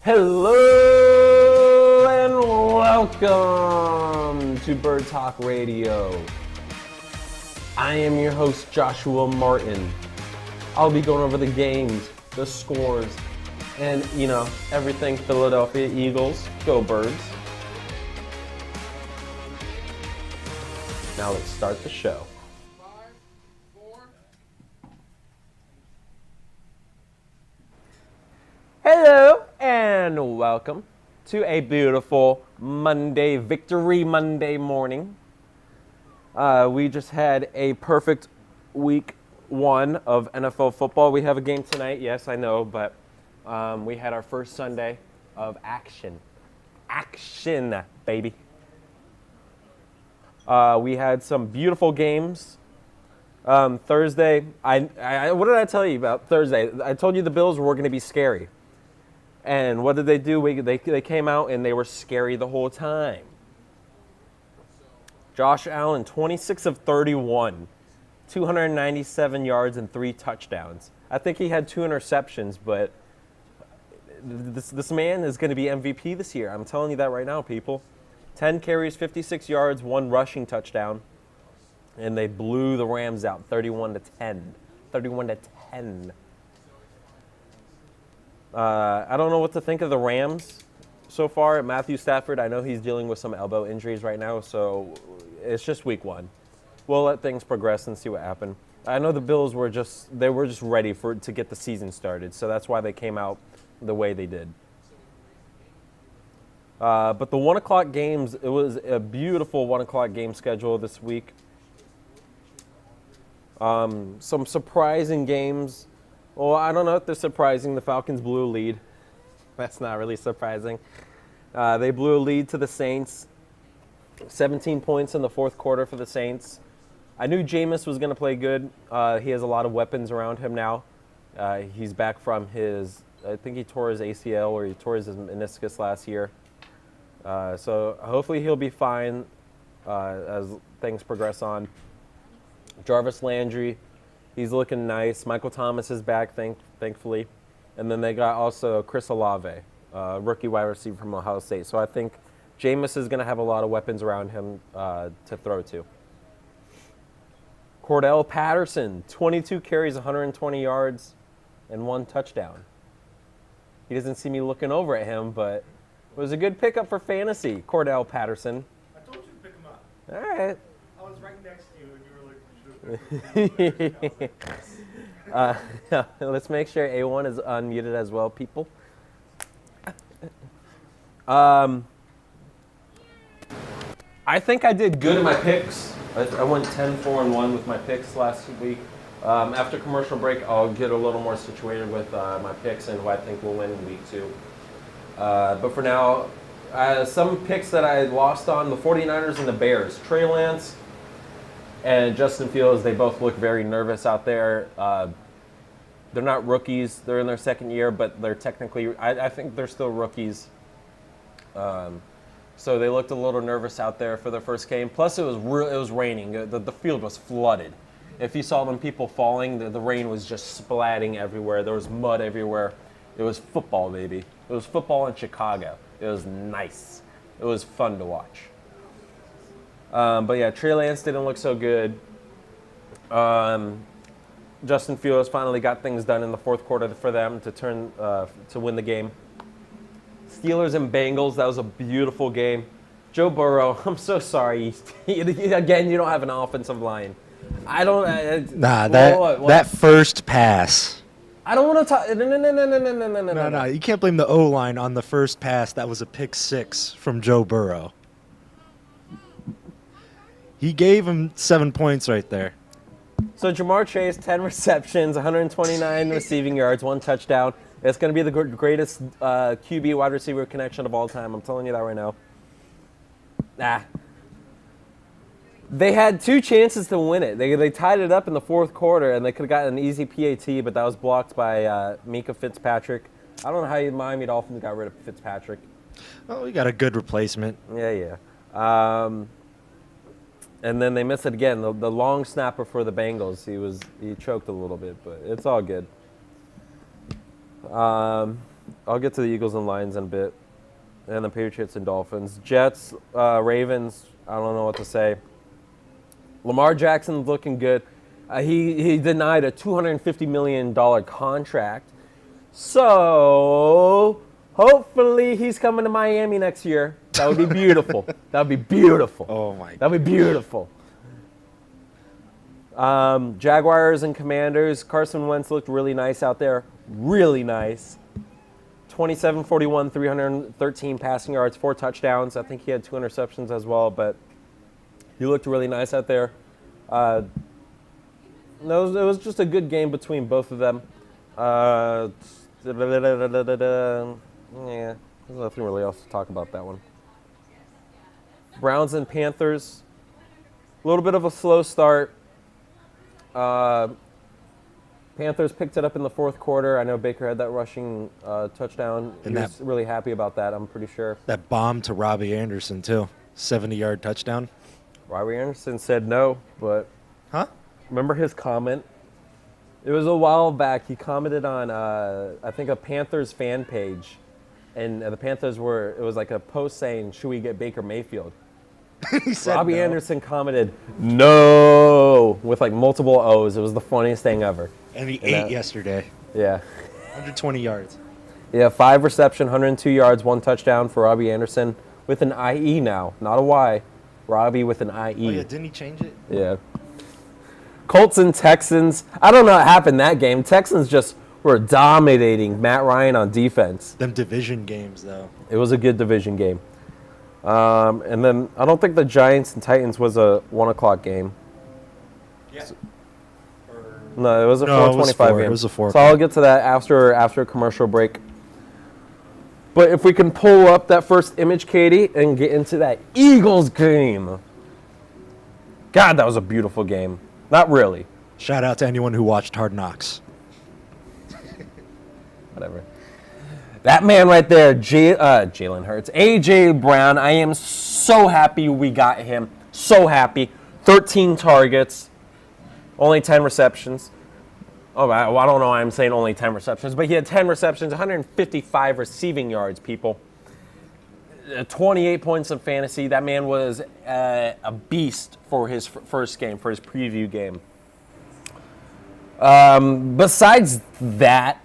Hello and welcome to Bird Talk Radio. I am your host, Joshua Martin. I'll be going over the games, the scores, and, everything Philadelphia Eagles. Go Birds. Now let's start the show. Hello and welcome to a beautiful Victory Monday morning. We just had a perfect week 1 of NFL football. We have a game tonight, yes, I know, but we had our first Sunday of action. Action, baby. We had some beautiful games. Thursday, what did I tell you about Thursday? I told you the Bills were going to be scary. And what did they do? They came out and they were scary the whole time. Josh Allen, 26 of 31, 297 yards and 3 touchdowns. I think he had 2 interceptions, but this man is going to be MVP this year. I'm telling you that right now, people. 10 carries, 56 yards, 1 rushing touchdown. And they blew the Rams out 31-10. 31-10. I don't know what to think of the Rams so far. Matthew Stafford, I know he's dealing with some elbow injuries right now, so it's just week 1. We'll let things progress and see what happens. I know the Bills were just ready to get the season started, so that's why they came out the way they did. But the 1 o'clock games, it was a beautiful 1 o'clock game schedule this week. Some surprising games. Well, I don't know if they're surprising. The Falcons blew a lead. That's not really surprising. They blew a lead to the Saints. 17 points in the fourth quarter for the Saints. I knew Jameis was going to play good. He has a lot of weapons around him now. He's back from I think he tore his ACL or he tore his meniscus last year. So hopefully he'll be fine as things progress on. Jarvis Landry. He's looking nice. Michael Thomas is back, thankfully. And then they got also Chris Olave, rookie wide receiver from Ohio State. So I think Jameis is going to have a lot of weapons around him to throw to. Cordell Patterson, 22 carries, 120 yards, and 1 touchdown. He doesn't see me looking over at him, but it was a good pickup for fantasy, Cordell Patterson. I told you to pick him up. All right. I was right next to you, and you were like, let's make sure A1 is unmuted as well, people. I think I did good in my picks. I went 10-4-1 with my picks last week. After commercial break, I'll get a little more situated with my picks and who I think will win in week 2. But for now, some picks that I lost on, the 49ers and the Bears. Trey Lance and Justin Fields, they both look very nervous out there. They're not rookies. They're in their second year, but they're technically, I think they're still rookies. So they looked a little nervous out there for their first game. Plus, it was raining. The field was flooded. If you saw them people falling, the rain was just splatting everywhere. There was mud everywhere. It was football, baby. It was football in Chicago. It was nice. It was fun to watch. But yeah, Trey Lance didn't look so good. Justin Fields finally got things done in the fourth quarter for them to win the game. Steelers and Bengals, that was a beautiful game. Joe Burrow, I'm so sorry. Again, you don't have an offensive line. That first pass. I don't want to talk. No, you can't blame the O-line on the first pass. That was a pick 6 from Joe Burrow. He gave him 7 points right there. So Jamar Chase, 10 receptions, 129 receiving yards, 1 touchdown. It's going to be the greatest QB wide receiver connection of all time. I'm telling you that right now. They had 2 chances to win it. They tied it up in the fourth quarter, and they could have gotten an easy PAT, but that was blocked by Mika Fitzpatrick. I don't know how Miami Dolphins got rid of Fitzpatrick. Oh, we got a good replacement. Yeah. And then they missed it again. The long snapper for the Bengals, he choked a little bit, but it's all good. I'll get to the Eagles and Lions in a bit, and the Patriots and Dolphins. Jets, Ravens. I don't know what to say. Lamar Jackson's looking good. He denied a $250 million contract. So hopefully he's coming to Miami next year. That would be beautiful. That would be beautiful. Oh my God. That would be beautiful. Jaguars and Commanders. Carson Wentz looked really nice out there. Really nice. 27-41, 313 passing yards, 4 touchdowns. I think he had 2 interceptions as well, but he looked really nice out there. It was just a good game between both of them. Yeah, there's nothing really else to talk about that one. Browns and Panthers. A little bit of a slow start. Panthers picked it up in the fourth quarter. I know Baker had that rushing touchdown. He was really happy about that, I'm pretty sure. That bomb to Robbie Anderson, too. 70-yard touchdown. Robbie Anderson said no, but Huh? remember his comment? It was a while back. He commented on, I think, a Panthers fan page. And the Panthers it was like a post saying, should we get Baker Mayfield? He said Robbie no. Anderson commented, no, with like multiple O's. It was the funniest thing ever. And he And ate yesterday. Yeah. 120 yards. Yeah, 5 reception, 102 yards, 1 touchdown for Robbie Anderson with an IE now, not a Y. Robbie with an IE. Oh, yeah, didn't he change it? Yeah. Colts and Texans. I don't know what happened that game. Texans just were dominating Matt Ryan on defense. Them division games, though. It was a good division game. And then I don't think the Giants and Titans was a 1 o'clock game. Yeah. No, it was a No, it was 4:25 4. game. It was a 4 So I'll get to that after a commercial break. But if we can pull up that first image, Katie, and get into that Eagles game. God, that was a beautiful game. Not really. Shout out to anyone who watched Hard Knocks. Whatever. That man right there, Jalen Hurts, A.J. Brown, I am so happy we got him. So happy. 13 targets, only 10 receptions. Oh, I don't know why I'm saying only 10 receptions, but he had 10 receptions, 155 receiving yards, people. 28 points of fantasy. That man was a beast for his first game, for his preview game. Besides that,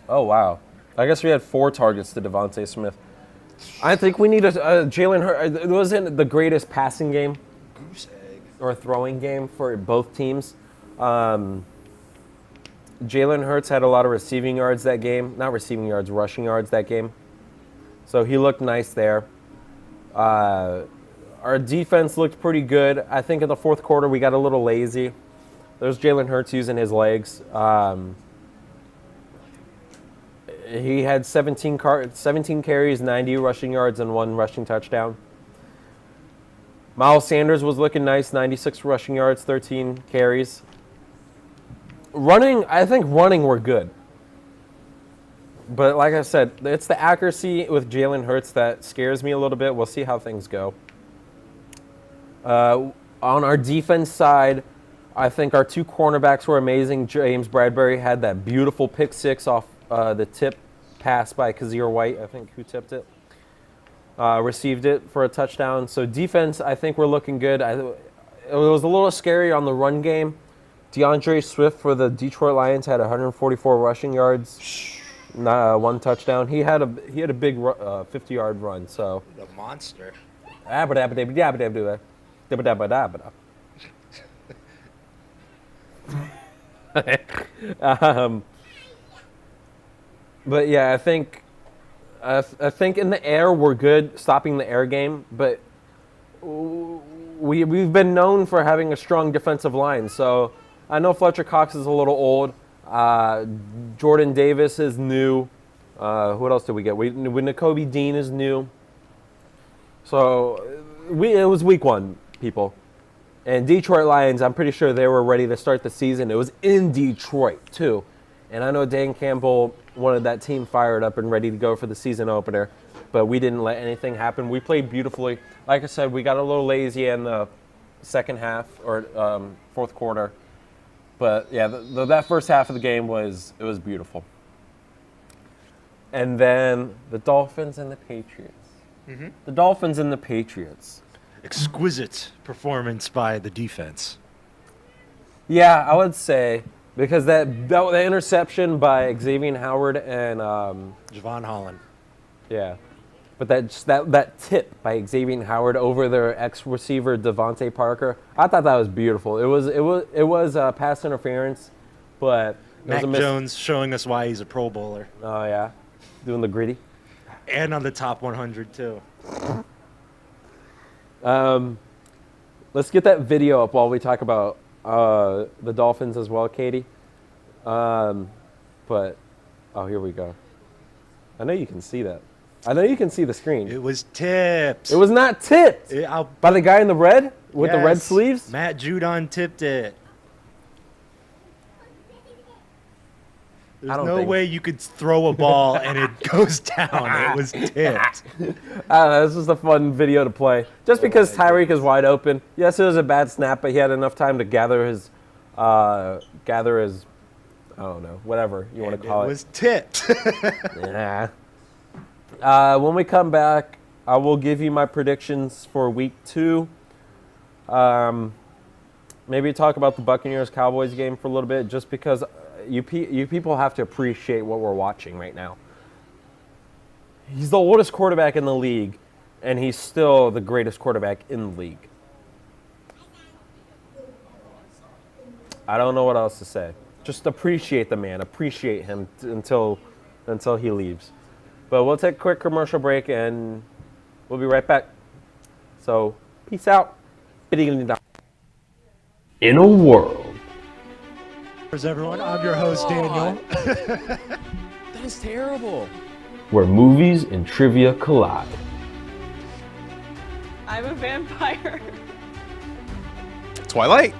oh, wow. I guess we had 4 targets to Devontae Smith. I think we need a Jalen Hurts. It wasn't the greatest passing game or throwing game for both teams. Jalen Hurts had a lot of receiving yards that game. Not receiving yards, rushing yards that game. So he looked nice there. Our defense looked pretty good. I think in the fourth quarter we got a little lazy. There's Jalen Hurts using his legs. He had 17 carries, 90 rushing yards, and 1 rushing touchdown. Miles Sanders was looking nice, 96 rushing yards, 13 carries. I think running we're good. But like I said, it's the accuracy with Jalen Hurts that scares me a little bit. We'll see how things go. On our defense side, I think our 2 cornerbacks were amazing. James Bradbury had that beautiful pick 6 off the tip pass by Kazir White, I think, who tipped it. Received it for a touchdown. So defense, I think we're looking good. It was a little scary on the run game. DeAndre Swift for the Detroit Lions had 144 rushing yards, 1 touchdown. He had a big 50-yard run. So The monster. But yeah, I think in the air we're good, stopping the air game. But we've been known for having a strong defensive line. So I know Fletcher Cox is a little old. Jordan Davis is new. What else did we get? Nakobe Dean is new. So it was week 1, people. And Detroit Lions, I'm pretty sure they were ready to start the season. It was in Detroit, too. And I know Dan Campbell wanted that team fired up and ready to go for the season opener, but we didn't let anything happen. We played beautifully. Like I said, we got a little lazy in the second half or fourth quarter. But yeah, that first half of the game was beautiful. And then the Dolphins and the Patriots. Mm-hmm. The Dolphins and the Patriots. Exquisite performance by the defense. Yeah, I would say because that interception by Xavier Howard and Javon Holland. yeah, but that tip by Xavier Howard over their ex-receiver Devontae Parker, I thought that was beautiful. It was pass interference, but it was Mac Jones showing us why he's a Pro Bowler. Oh yeah, doing the gritty. And on the top 100 too. Let's get that video up while we talk about the Dolphins as well, Katie. But here we go. I know you can see that. I know you can see the screen. It was tipped. It was not tipped by the guy in the red with the red sleeves. Matt Judon tipped it. There's no way you could throw a ball and it goes down. It was tipped. I don't know. This was a fun video to play. Just because Tyreek is wide open. Yes, it was a bad snap, but he had enough time to gather his, I don't know, whatever you want to call it. It was tipped. Yeah. When we come back, I will give you my predictions for week 2. Maybe talk about the Buccaneers-Cowboys game for a little bit, just because you people have to appreciate what we're watching right now. He's the oldest quarterback in the league, and he's still the greatest quarterback in the league. I don't know what else to say. Just appreciate the man. Appreciate him until he leaves. But we'll take a quick commercial break, and we'll be right back. So, peace out. In a world. Here's everyone. I'm your host, Daniel. That is terrible. Where movies and trivia collide. I'm a vampire. Twilight.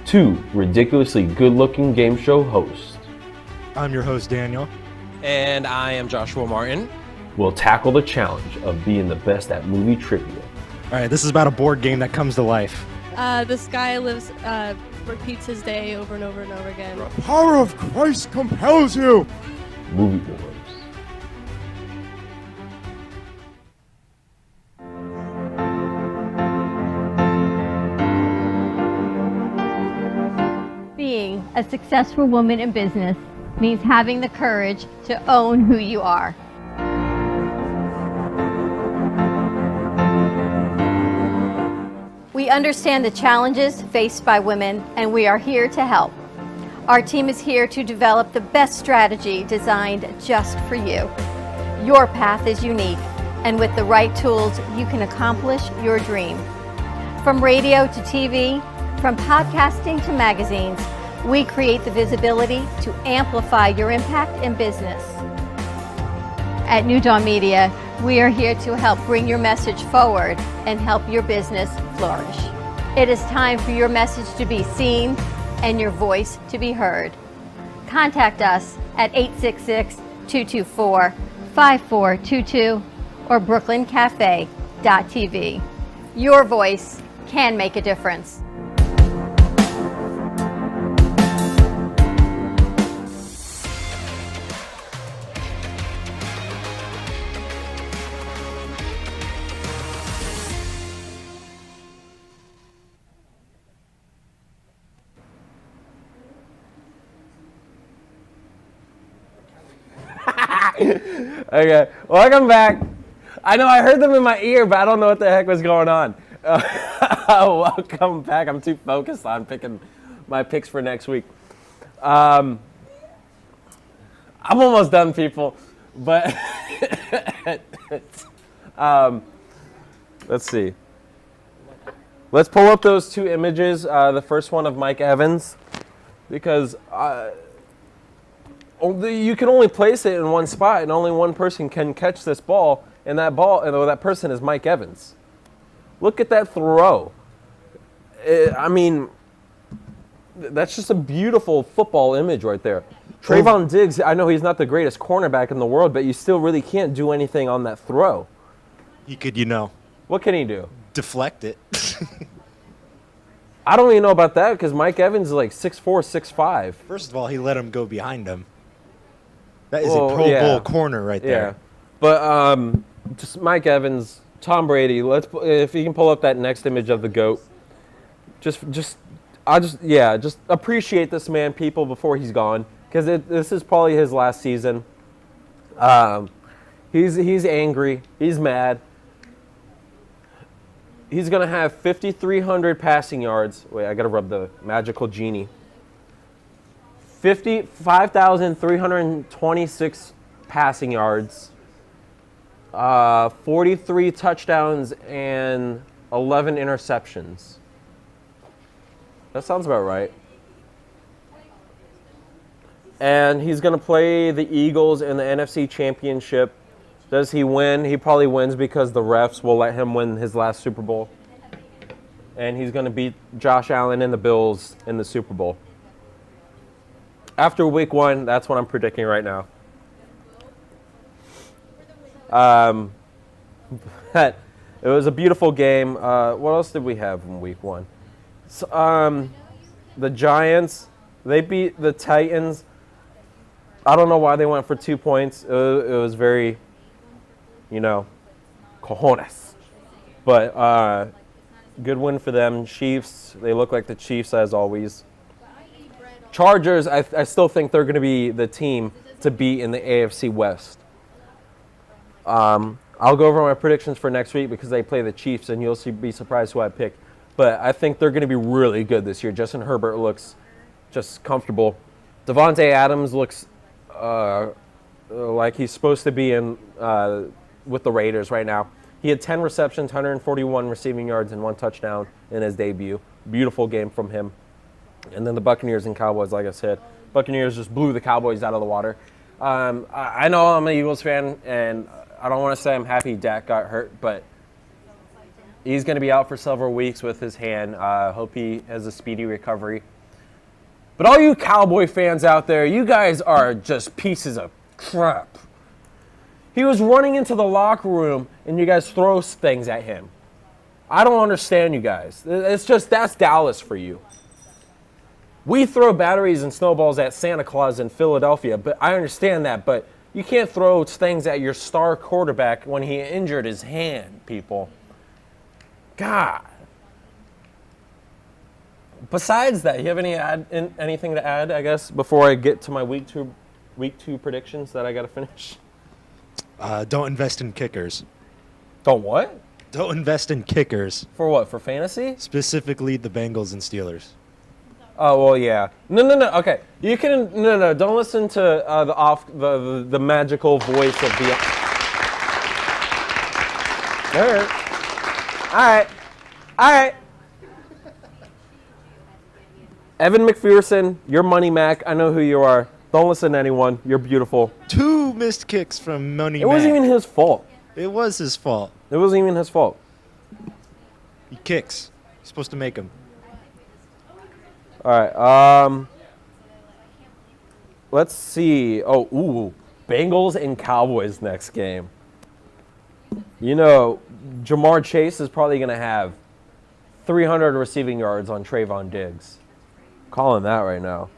Two ridiculously good-looking game show hosts I'm your host, Daniel. And I am Joshua Martin. will tackle the challenge of being the best at movie trivia. All right, this is about a board game that comes to life. This guy repeats his day over and over and over again. The power of Christ compels you. Movie Wars. Being a successful woman in business means having the courage to own who you are. We understand the challenges faced by women, and we are here to help. Our team is here to develop the best strategy designed just for you. Your path is unique, and with the right tools, you can accomplish your dream. From radio to TV, from podcasting to magazines, we create the visibility to amplify your impact in business. At New Dawn Media, we are here to help bring your message forward and help your business flourish. It is time for your message to be seen and your voice to be heard. Contact us at 866-224-5422 or brooklyncafe.tv. Your voice can make a difference. Okay, welcome back. I know I heard them in my ear, but I don't know what the heck was going on. Welcome back. I'm too focused on picking my picks for next week. I'm almost done, people. But let's see. Let's pull up those two images. The first one of Mike Evans, because you can only place it in one spot, and only one person can catch this ball, and that person is Mike Evans. Look at that throw. I mean, that's just a beautiful football image right there. Trayvon Diggs, I know he's not the greatest cornerback in the world, but you still really can't do anything on that throw. He could, What can he do? deflect it. I don't even know about that because Mike Evans is like 6'4", 6'5". First of all, he let him go behind him. That is Well, a Pro yeah. Bowl corner right Yeah, there. but just Mike Evans, Tom Brady. If you can pull up that next image of the GOAT. Just appreciate this man, people, before he's gone, because this is probably his last season. He's angry. He's mad. He's gonna have 5,300 passing yards. Wait, I gotta rub the magical genie. 5,326 passing yards, 43 touchdowns, and 11 interceptions. That sounds about right. And he's going to play the Eagles in the NFC Championship. Does he win? He probably wins because the refs will let him win his last Super Bowl. And he's going to beat Josh Allen and the Bills in the Super Bowl. After week 1, that's what I'm predicting right now. It was a beautiful game. What else did we have in week 1? So, the Giants, they beat the Titans. I don't know why they went for 2 points. It was very, cojones. But good win for them. Chiefs, they look like the Chiefs as always. Chargers, I still think they're going to be the team to beat in the AFC West. I'll go over my predictions for next week because they play the Chiefs, and you'll be surprised who I pick. But I think they're going to be really good this year. Justin Herbert looks just comfortable. Devontae Adams looks like he's supposed to be in with the Raiders right now. He had 10 receptions, 141 receiving yards, and 1 touchdown in his debut. Beautiful game from him. And then the Buccaneers and Cowboys, like I said. Buccaneers just blew the Cowboys out of the water. I know I'm an Eagles fan, and I don't want to say I'm happy Dak got hurt, but he's going to be out for several weeks with his hand. Hope he has a speedy recovery. But all you Cowboy fans out there, you guys are just pieces of crap. He was running into the locker room, and you guys throw things at him. I don't understand you guys. It's just, that's Dallas for you. We throw batteries and snowballs at Santa Claus in Philadelphia, but I understand that. But you can't throw things at your star quarterback when he injured his hand, people. God. Besides that, you have anything to add, I guess, before I get to my week two predictions that I got to finish? Don't invest in kickers. Don't what? Don't invest in kickers. For what? For fantasy? Specifically the Bengals and Steelers. Oh, well, yeah. No. Okay. You can, no. Don't listen to the magical voice of the. All right. Evan McPherson, your money Mac. I know who you are. Don't listen to anyone. You're beautiful. 2 missed kicks from Money It wasn't Mac. even his fault. It was his fault. It wasn't even his fault. He kicks. You're supposed to make him. All right. Let's see. Bengals and Cowboys next game. Jamar Chase is probably going to have 300 receiving yards on Trayvon Diggs. Calling that right now.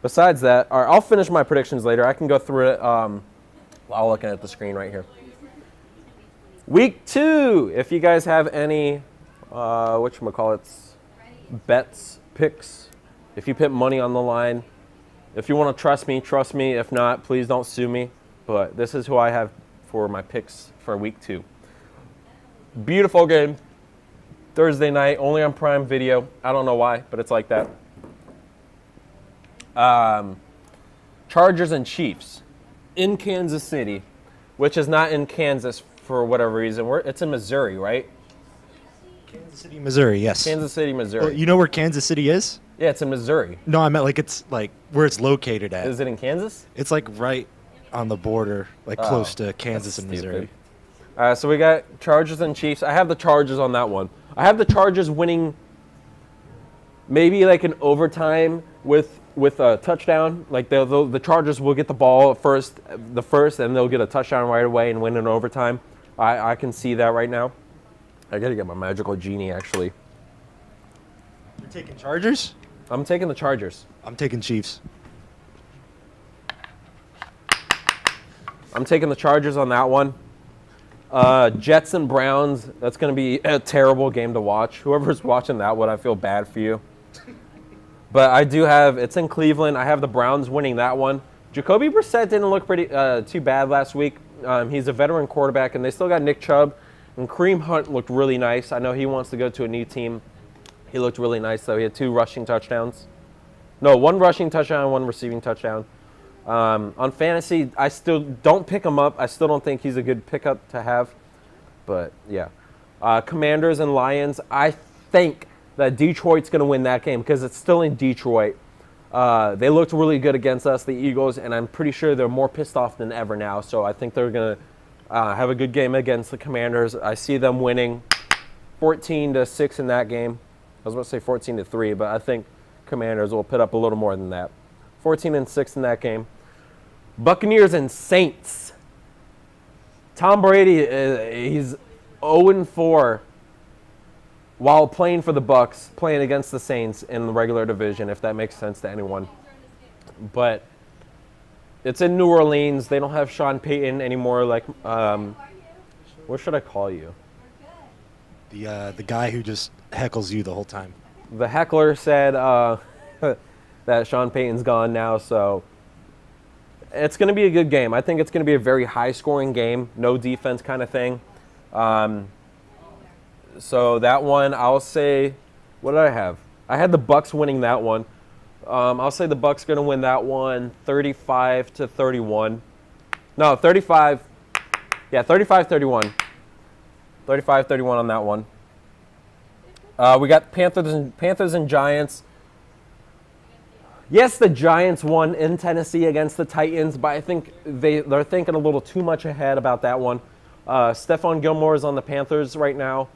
Besides that, all right, I'll finish my predictions later. I can go through it while looking at the screen right here. Week 2, if you guys have any, bets, picks, if you put money on the line, if you want to trust me. If not, please don't sue me. But this is who I have for my picks for week 2. Beautiful game. Thursday night, only on Prime Video. I don't know why, but it's like that. Chargers and Chiefs in Kansas City, which is not in Kansas for whatever reason. It's in Missouri, right? Kansas City, Missouri, yes. Kansas City, Missouri. Well, you know where Kansas City is? Yeah, it's in Missouri. No, I meant it's where it's located at. Is it in Kansas? It's right on the border, close to Kansas and Missouri. So we got Chargers and Chiefs. I have the Chargers on that one. I have the Chargers winning maybe an overtime with a touchdown. The Chargers will get the ball first, and they'll get a touchdown right away and win in overtime. I can see that right now. I got to get my magical genie, actually. You're taking Chargers? I'm taking the Chargers. I'm taking Chiefs. I'm taking the Chargers on that one. Jets and Browns, that's going to be a terrible game to watch. Whoever's watching that one, I feel bad for you. But I do have, it's in Cleveland. I have the Browns winning that one. Jacoby Brissett didn't look pretty too bad last week. He's a veteran quarterback, and they still got Nick Chubb. And Kareem Hunt looked really nice. I know he wants to go to a new team. He looked really nice, though. He had 2 rushing touchdowns. No, 1 rushing touchdown, 1 receiving touchdown. On fantasy, I still don't pick him up. I still don't think he's a good pickup to have. But, yeah. Commanders and Lions, I think that Detroit's going to win that game because it's still in Detroit. They looked really good against us, the Eagles, and I'm pretty sure they're more pissed off than ever now. So I think they're going to have a good game against the Commanders. I see them winning 14-6 in that game. I was going to say 14-3, but I think Commanders will put up a little more than that. 14-6 in that game. Buccaneers and Saints. Tom Brady, he's 0-4 while playing for the Bucs, playing against the Saints in the regular division, if that makes sense to anyone. But it's in New Orleans. They don't have Sean Payton anymore. Like, what should I call you? The guy who just heckles you the whole time. The heckler said that Sean Payton's gone now, so it's going to be a good game. I think it's going to be a very high-scoring game, no defense kind of thing. So that one, I'll say, what did I have? I had the Bucs winning that one. I'll say the Bucs going to win that one 35-31. No, 35. Yeah, 35-31. 35-31 on that one. We got Panthers and Giants. Yes, the Giants won in Tennessee against the Titans, but I think they're thinking a little too much ahead about that one. Stephon Gilmore is on the Panthers right now.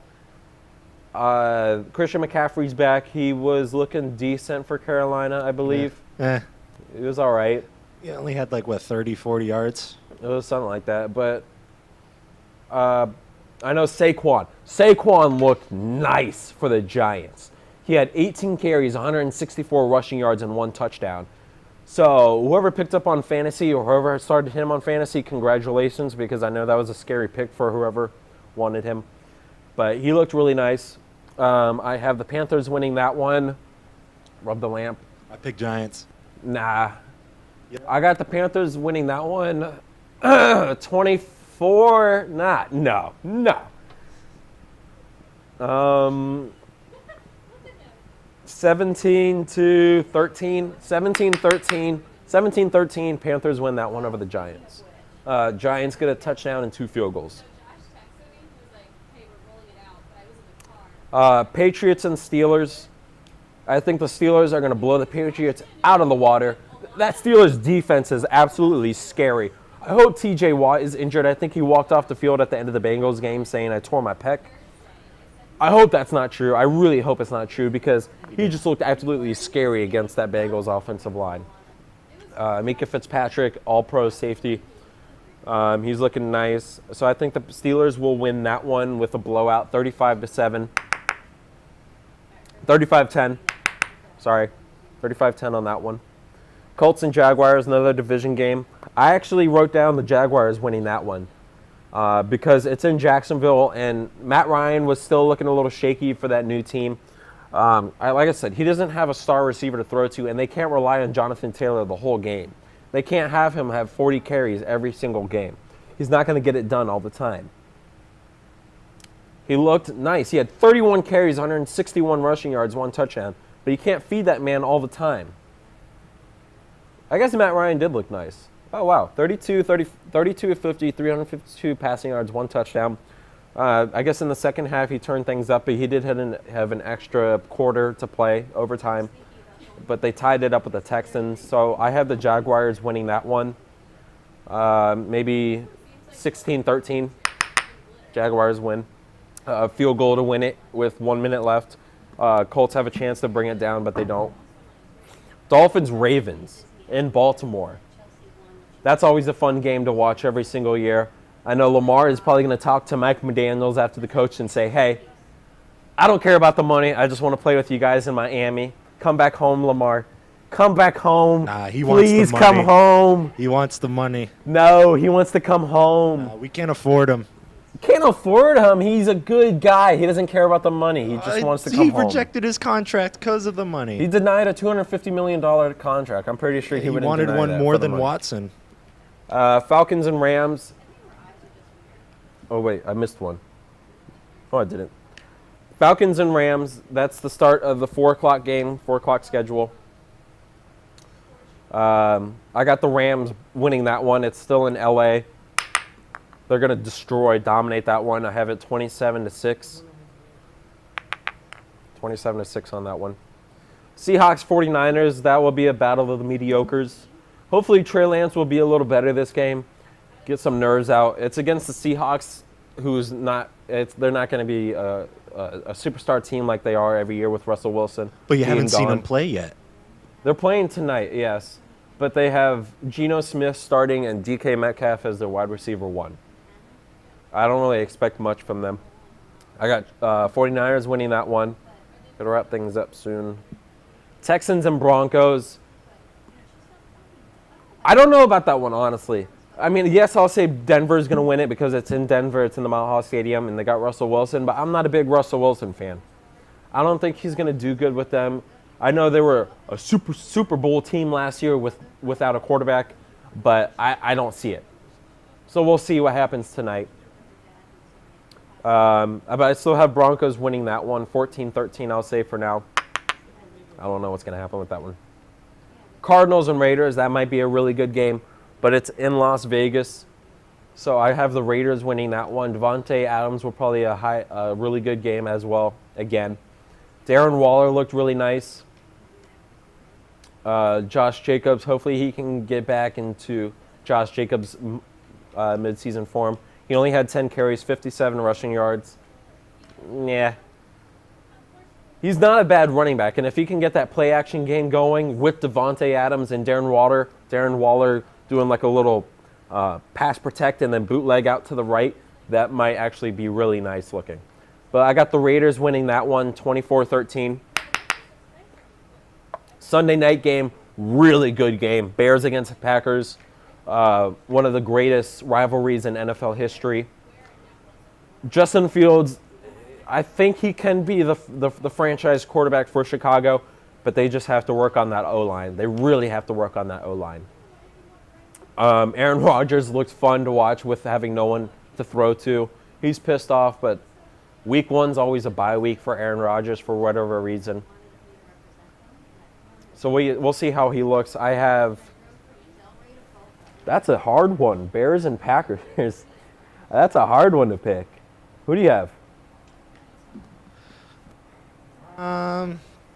Christian McCaffrey's back. He was looking decent for Carolina, I believe. Eh. It was all right. He only had 30, 40 yards. It was something like that. But I know Saquon. Saquon looked nice for the Giants. He had 18 carries, 164 rushing yards, and 1 touchdown. So whoever picked up on fantasy or whoever started him on fantasy, congratulations, because I know that was a scary pick for whoever wanted him. But he looked really nice. I have the Panthers winning that one. Rub the lamp. I picked Giants. Nah. I got the Panthers winning that one 24. Nah, no. 17-13. 17-13. Panthers win that one over the Giants. Giants get a touchdown and 2 field goals. Patriots and Steelers. I think the Steelers are going to blow the Patriots out of the water. That Steelers defense is absolutely scary. I hope TJ Watt is injured. I think he walked off the field at the end of the Bengals game saying, "I tore my pec." I hope that's not true. I really hope it's not true because he just looked absolutely scary against that Bengals offensive line. Mika Fitzpatrick, all-pro safety. He's looking nice. So I think the Steelers will win that one with a blowout, 35-7. 35-10. Sorry, 35-10 on that one. Colts and Jaguars, another division game. I actually wrote down the Jaguars winning that one because it's in Jacksonville, and Matt Ryan was still looking a little shaky for that new team. Like I said, he doesn't have a star receiver to throw to, and they can't rely on Jonathan Taylor the whole game. They can't have him have 40 carries every single game. He's not going to get it done all the time. He looked nice. He had 31 carries, 161 rushing yards, 1 touchdown. But you can't feed that man all the time. I guess Matt Ryan did look nice. Oh, wow. 32 of 50, 352 passing yards, 1 touchdown. I guess in the second half he turned things up, but he did have an extra quarter to play overtime. But they tied it up with the Texans. So I have the Jaguars winning that one. Maybe 16-13. Jaguars win. Field goal to win it with 1 minute left. Colts have a chance to bring it down, but they don't. Dolphins-Ravens in Baltimore. That's always a fun game to watch every single year. I know Lamar is probably going to talk to Mike McDaniels after the coach and say, hey, I don't care about the money. I just want to play with you guys in Miami. Come back home, Lamar. Come back home. Nah, he wants the Please money. come home. He wants the money. No, he wants to come home. We can't afford him. Can't afford him. He's a good guy. He doesn't care about the money. He just wants to come He home. rejected his contract because of the money. He denied a $250 million contract. I'm pretty sure he would wanted deny one that more for the than money. Watson. Falcons and Rams. Oh, wait, I missed one. Oh, I didn't. Falcons and Rams, that's the start of the 4 o'clock game, 4 o'clock schedule. I got the Rams winning that one. It's still in L.A. They're going to dominate that one. I have it 27-6. 27-6 on that one. Seahawks 49ers, that will be a battle of the mediocres. Hopefully Trey Lance will be a little better this game. Get some nerves out. It's against the Seahawks, they're not going to be a superstar team like they are every year with Russell Wilson. But you being haven't seen gone. him play yet. They're playing tonight, yes. But they have Geno Smith starting and DK Metcalf as their wide receiver 1. I don't really expect much from them. I got 49ers winning that one. Gonna wrap things up soon. Texans and Broncos. I don't know about that one, honestly. I mean, yes, I'll say Denver's going to win it because it's in Denver. It's in the Mile High Stadium, and they got Russell Wilson. But I'm not a big Russell Wilson fan. I don't think he's going to do good with them. I know they were a Super Bowl team last year without a quarterback, but I don't see it. So we'll see what happens tonight. But I still have Broncos winning that one, 14-13, I'll say for now. I don't know what's going to happen with that one. Cardinals and Raiders, that might be a really good game, but it's in Las Vegas. So I have the Raiders winning that one. Devontae Adams will probably a really good game as well, again. Darren Waller looked really nice. Josh Jacobs, hopefully he can get back into Josh Jacobs' midseason form. He only had 10 carries, 57 rushing yards. Yeah. He's not a bad running back, and if he can get that play-action game going with Devontae Adams and Darren Waller doing like a little pass protect and then bootleg out to the right, that might actually be really nice looking. But I got the Raiders winning that one, 24-13. Sunday night game, really good game. Bears against the Packers, one of the greatest rivalries in NFL history. Justin Fields, I think he can be the franchise quarterback for Chicago, but they just have to work on that O-line. They really have to work on that O-line. Aaron Rodgers looked fun to watch with having no one to throw to. He's pissed off, but week 1's always a bye week for Aaron Rodgers for whatever reason. So we'll see how he looks. That's a hard one. Bears and Packers. That's a hard one to pick. Who do you have?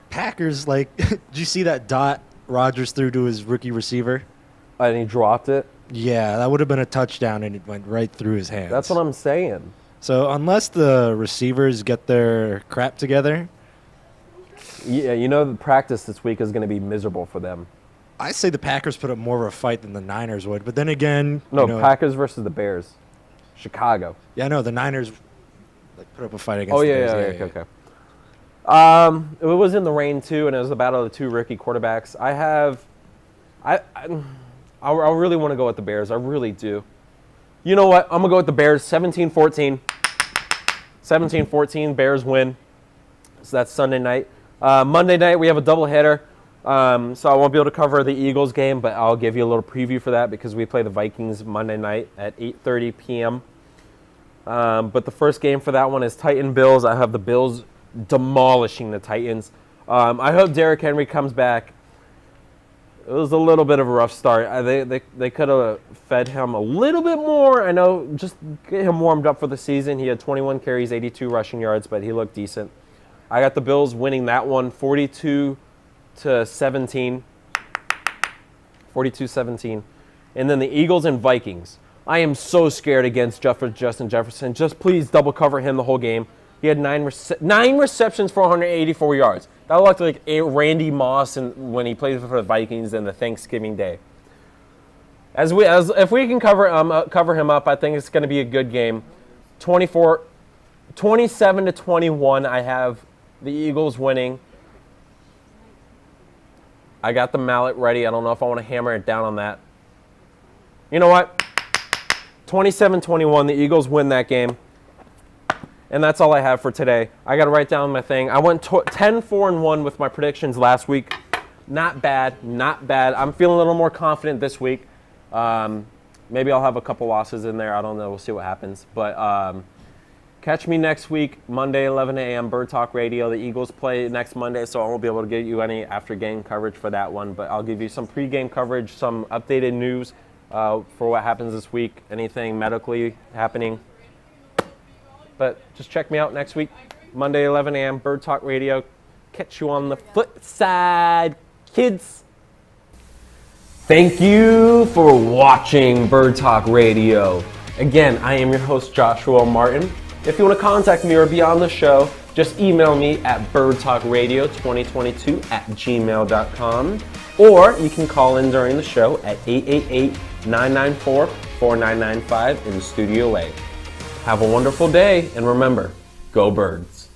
Packers, did you see that dot Rodgers threw to his rookie receiver? And he dropped it. Yeah, that would have been a touchdown, and it went right through his hands. That's what I'm saying. So unless the receivers get their crap together, Yeah, the practice this week is going to be miserable for them. I say the Packers put up more of a fight than the Niners would. But then again, No, Packers versus the Bears. Chicago. Yeah, no, the Niners put up a fight against Oh, the yeah, Bears. okay. It was in the rain, too, and it was the battle of the two rookie quarterbacks. I really want to go with the Bears. I really do. You know what? I'm going to go with the Bears, 17-14. 17-14, Bears win. So that's Sunday night. Monday night, we have a doubleheader. So I won't be able to cover the Eagles game, but I'll give you a little preview for that because we play the Vikings Monday night at 8:30 p.m. But the first game for that one is Titan-Bills. I have the Bills demolishing the Titans. I hope Derrick Henry comes back. It was a little bit of a rough start. They could have fed him a little bit more. I know, just get him warmed up for the season. He had 21 carries, 82 rushing yards, but he looked decent. I got the Bills winning that one 42-17. 42-17. And then the Eagles and Vikings. I am so scared against Justin Jefferson. Just please double cover him the whole game. He had nine receptions for 184 yards. That looked like a Randy Moss when he played for the Vikings in the Thanksgiving Day. If we can cover him up, I think it's going to be a good game. 24-20 27-21, I have the Eagles winning. I got the mallet ready. I don't know if I want to hammer it down on that. You know what? 27-21, the Eagles win that game. And that's all I have for today. I got to write down my thing. I went 10-4-1 with my predictions last week. Not bad, not bad. I'm feeling a little more confident this week. Maybe I'll have a couple losses in there. I don't know. We'll see what happens. But catch me next week, Monday, 11 a.m., Bird Talk Radio. The Eagles play next Monday, so I won't be able to get you any after-game coverage for that one. But I'll give you some pre-game coverage, some updated news for what happens this week, anything medically happening. But just check me out next week, Monday, 11 a.m., Bird Talk Radio. Catch you on the flip side, kids. Thank you for watching Bird Talk Radio. Again, I am your host, Joshua Martin. If you want to contact me or be on the show, just email me at birdtalkradio2022@gmail.com. Or you can call in during the show at 888-994-4995 in Studio A. Have a wonderful day, and remember, go Birds.